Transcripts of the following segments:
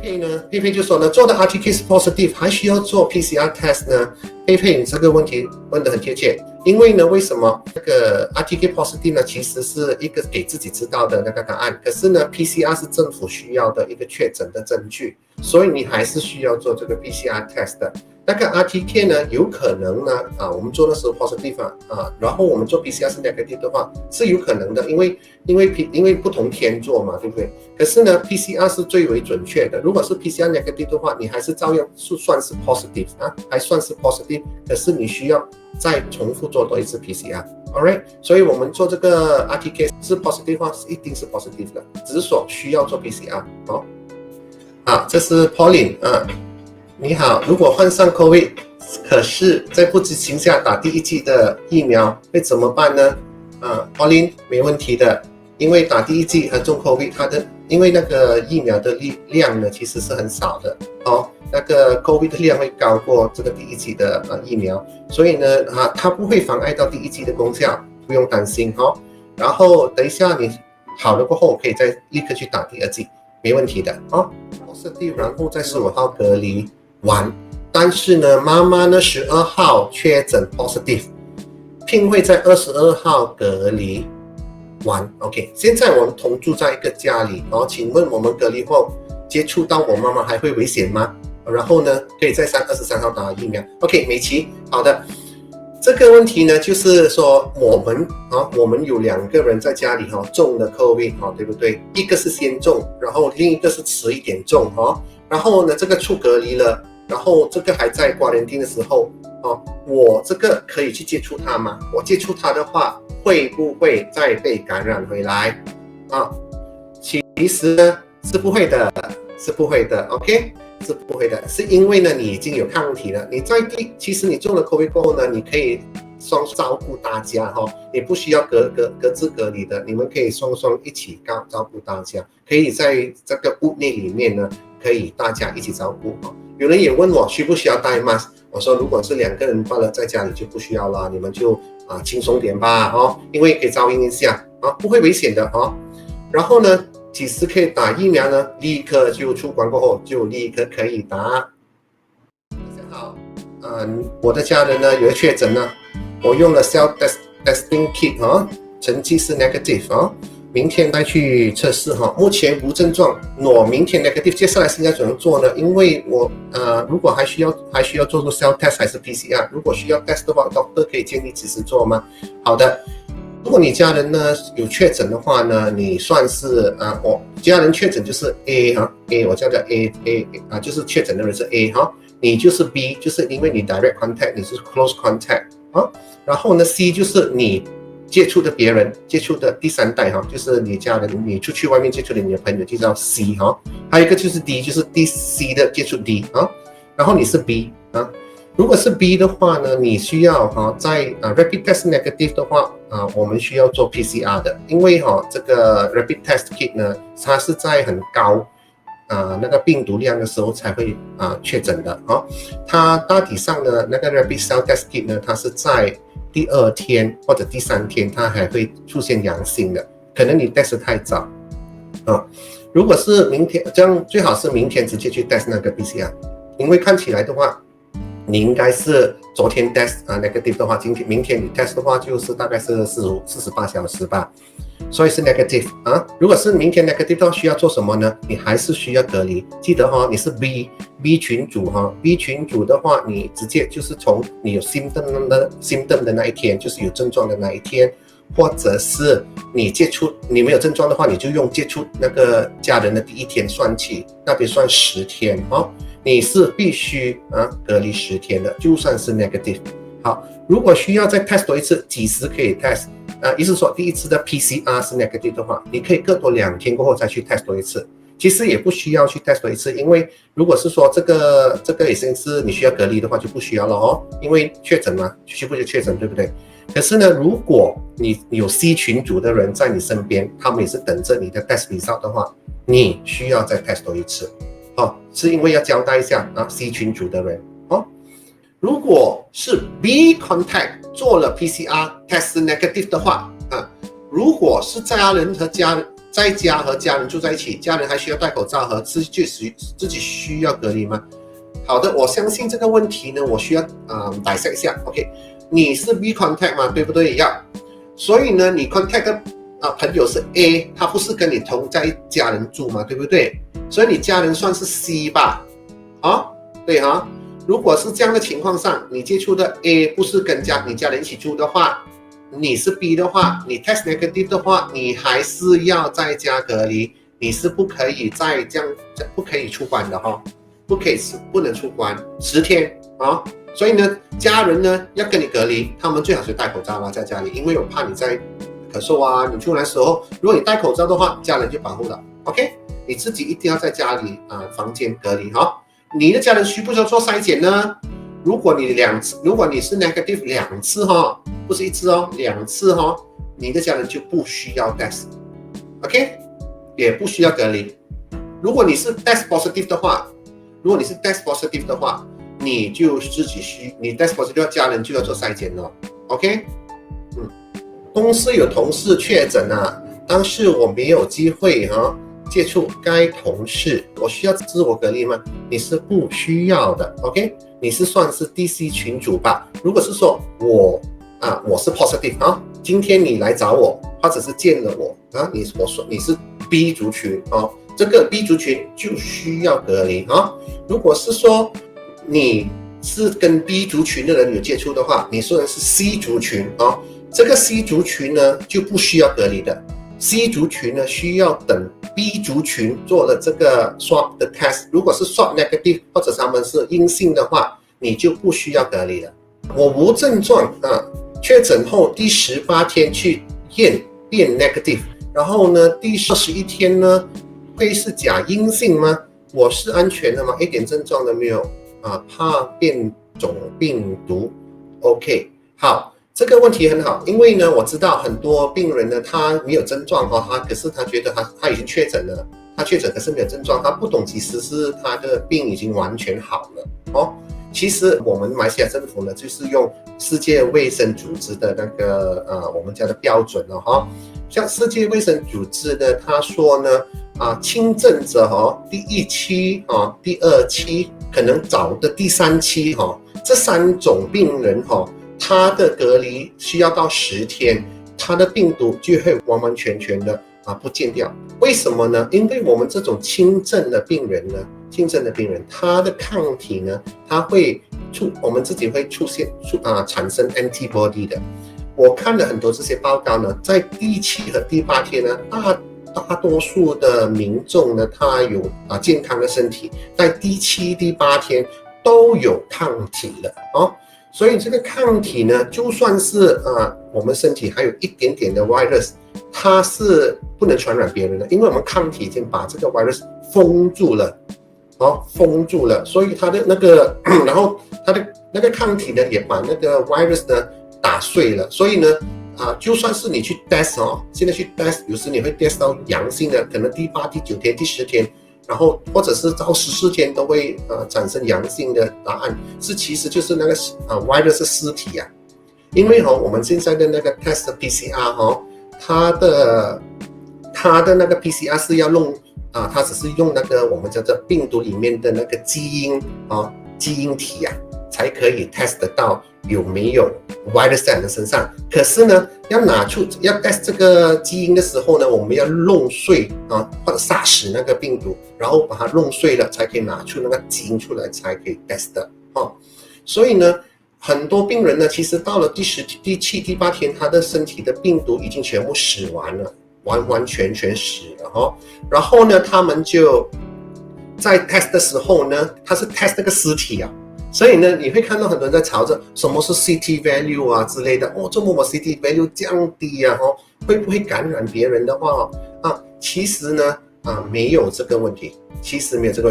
佩呢，佩佩就说呢，做的 RTK 是 positive， 还需要做 PCR test 呢？佩佩，你这个问题问得很贴切，因为呢，为什么这个 RTK positive 呢，其实是一个给自己知道的那个答案，可是呢 PCR 是政府需要的一个确诊的证据，所以你还是需要做这个 PCR test 的。那个 RTK 呢，有可能呢，我们做的时候 positive 然后我们做 PCR 是 negative 的话，是有可能的，因为不同天做嘛，对不对？可是呢 ，PCR 是最为准确的。如果是 PCR negative 的话，你还是照样算是 positive 还算是 positive， 可是你需要再重复做多一次 PCR。Alright， 所以我们做这个 RTK 是 positive 的话，一定是 positive 的，只是说需要做 PCR。这是 Pauline 你好，如果患上 COVID， 可是在不知情下打第一剂的疫苗，会怎么办呢？Pauline 没问题的，因为打第一剂和中 COVID， 因为那个疫苗的量呢其实是很少的那个 COVID 的量会高过这个第一剂的疫苗，所以呢它不会妨碍到第一剂的功效，不用担心然后等一下你好了过后，可以再立刻去打第二剂，没问题的positive， 然后在15号隔离完，但是呢，妈妈呢12号确诊 positive， 并会在22号隔离完。OK， 现在我们同住在一个家里请问我们隔离后接触到我妈妈还会危险吗？然后呢，可以在23号打疫苗。OK， 美琪，好的。这个问题呢，就是说我们有2个人在家里中了 COVID 对不对？一个是先中，然后另一个是迟一点中然后呢，这个出隔离了，然后这个还在quarantine的时候我这个可以去接触他吗？我接触他的话，会不会再被感染回来其实呢是不会的，是不会的 OK， 是不会的，是因为呢你已经有抗体了，其实你中了 COVID 过后呢，你可以双照顾大家你不需要各自隔离的，你们可以双一起照顾大家，可以在这个屋内里面呢，可以大家一起照顾有人也问我需不需要戴 mask， 我说如果是2个人罢了，在家里就不需要了，你们就轻松点吧因为可以噪音一下不会危险的然后呢，几时可以打疫苗呢？立刻就出关过后就立刻可以打。大家好，我的家人呢有确诊呢，我用了 self-testing kit 成绩是 negative 明天再去测试目前无症状，我明天 negative， 接下来应该怎么做呢？因为我如果还需要做 self-test 还是 PCR， 如果需要 test 的话 ，doctor 可以建议及时做吗？好的。如果你家人呢有确诊的话呢，你算是我家人确诊就是 A A 我叫做 A 就是确诊的人是 A 你就是 B， 就是因为你 direct contact， 你是 close contact 然后呢 C 就是你接触的别人接触的第3代就是你家人，你出去外面接触的你的朋友就叫 C 还有一个就是 D， 就是第 C 的接触 D 然后你是 B如果是 B 的话呢，你需要在rapid test negative 的话我们需要做 PCR 的，因为这个 rapid test kit 呢，它是在很高那个病毒量的时候才会确诊的它大体上呢那个 rapid cell test kit 呢，它是在第2天或者第3天它还会出现阳性的，可能你 test 太早如果是明天，这样最好是明天直接去 test 那个 PCR， 因为看起来的话你应该是昨天 test negative 的话，明天你 test 的话就是大概是48小时吧，所以是 negative 如果是明天 negative 的话，需要做什么呢？你还是需要隔离，记得你是 B 群组B 群组的话，你直接就是从你有 symptom 的那一天，就是有症状的那一天，或者是你没有症状的话，你就用接触那个家人的第1天算起，那边算10天你是必须隔离10天的，就算是 negative。好，如果需要再 test 多一次，几时可以 test？意思说第一次的 PCR 是 negative 的话，你可以隔多2天过后再去 test 多一次。其实也不需要去 test 多一次，因为如果是说这个已经是你需要隔离的话，就不需要了因为确诊嘛，全部就确诊，对不对？可是呢，如果你有 C 群组的人在你身边，他们也是等着你的 test result 的话，你需要再 test 多一次。是因为要交代一下C 群组的人如果是 B contact 做了 PCR test negative 的话如果是家人和在家和家人住在一起，家人还需要戴口罩和自己需要隔离吗？好的，我相信这个问题呢，我需要dissect一下。OK， 你是 B contact 嘛，对不对？要，所以呢，你 contact 的朋友是 A， 他不是跟你同在家人住嘛，对不对？所以你家人算是 C 吧？对哈。如果是这样的情况上，你接触的 A 不是跟你家人一起住的话，你是 B 的话，你 test negative 的话，你还是要在家隔离，你是不可以再这样，不可以出关的哈，不能出关10天啊。所以呢，家人呢要跟你隔离，他们最好是戴口罩啦，在家里，因为我怕你在咳嗽啊，你出来的时候，如果你戴口罩的话，家人就保护了。OK， 你自己一定要在家里房间隔离哈。你的家人需不需要做筛检呢？如果你是 negative 2次哈，不是1次哦，2次哈，你的家人就不需要 test，OK， 也不需要隔离。如果你是 test positive 的话，你就你 test positive 的家人就要做筛检了 ，OK， 公司有同事确诊啊，当时我没有机会接触该同事，我需要自我隔离吗？你是不需要的 ，OK， 你是算是 DC 群组吧？如果是说我是 positive 今天你来找我，或者是见了我我说你是 B 族群这个 B 族群就需要隔离如果是说你是跟 B 族群的人有接触的话，你说的是 C 族群这个 C 族群呢就不需要隔离的。C 族群呢需要等 B 族群做了这个 swab 的 test， 如果是 swab negative 或者他们是阴性的话，你就不需要隔离了。我无症状确诊后第18天去验变 negative， 然后呢第21天呢会是假阴性吗？我是安全的吗？一点症状都没有怕变种病毒。 OK， 好，这个问题很好，因为呢我知道很多病人呢他没有症状可是他觉得他已经确诊了，他确诊可是没有症状，他不懂其实是他的病已经完全好了其实我们马来西亚政府呢就是用世界卫生组织的那个我们家的标准像世界卫生组织呢他说呢轻症者第1期第2期可能早的第3期这3种病人他的隔离需要到10天，他的病毒就会完完全全的不见掉。为什么呢？因为我们这种轻症的病人，他的抗体呢，我们自己会产生 antibody 的。我看了很多这些报告呢，在第7和第8天呢，大多数的民众呢，他有健康的身体，在第7、第8天都有抗体了所以这个抗体呢，就算是我们身体还有一点点的 virus， 它是不能传染别人的，因为我们抗体已经把这个 virus 封住了，所以它的那个，然后它的那个抗体呢，也把那个 virus 呢打碎了，所以呢，就算是你去 test 现在去 test， 有时你会 test 到阳性的，可能第8、第9天、第10天。然后或者是到14天都会产生阳性的答案，其实就是那个virus 尸体因为我们现在的那个 test PCR 它的那个 PCR 是要弄它只是用那个我们叫做病毒里面的那个基因体才可以 test 得到有没有 virus 在你的身上。可是呢，要 test 这个基因的时候呢，我们要弄碎或者杀死那个病毒，然后把它弄碎了，才可以拿出那个基因出来，才可以 test 的所以呢，很多病人呢，其实到了第7、第8天，他的身体的病毒已经全部死完了，完全死了然后呢，他们就在 test 的时候呢，他是 test 那个尸体所以呢，你会看到很多人在吵着什么是 CT value 之类的这么 CT value 降低会不会感染别人的话其实呢没有这个问题，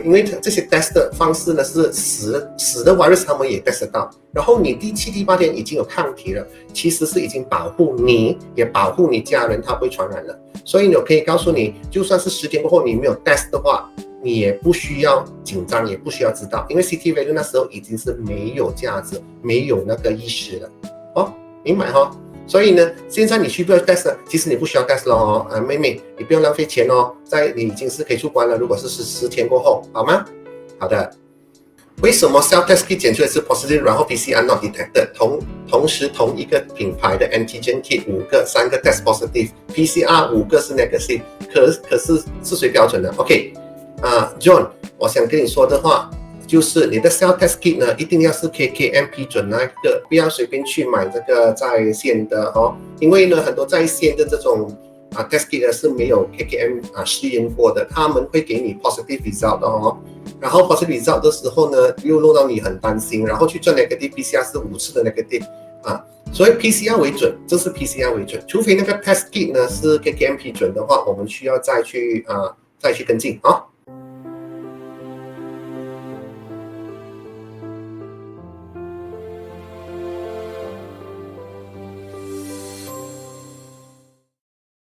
因为这些 test 的方式呢是死的 virus 他们也 test 得到，然后你第7、第8天已经有抗体了，其实是已经保护你，也保护你家人，他不会传染了。所以呢，我可以告诉你，就算是10天过后你没有 test 的话，你也不需要紧张，也不需要知道，因为 CT value 那时候已经是没有价值，没有那个意识了明白所以呢，现在你需不需要 test 呢？其实你不需要 test 了哦，妹妹，你不用浪费钱哦，你已经是可以出关了。如果是10天过后，好吗？好的。为什么 self-test kit 检出来是 positive， 然后 PCR not detected？ 同时同一个品牌的 antigen kit 5个，3个 test positive，PCR 5个是 negative， 可是是谁标准的 ？OK， John， 我想跟你说的话就是你的 self-test kit 呢，一定要是 KKM 批准那个，不要随便去买这个在线的哦，因为呢很多在线的这种test kit 呢是没有 KKM 试验过的，他们会给你 positive result 的哦。然后 positive result 的时候呢，又弄到你很担心，然后去做 negative PCR 是5次的 negative 所以 PCR 为准，这是 PCR 为准，除非那个 test kit 呢是 KKM 批准的话，我们需要再去跟进啊。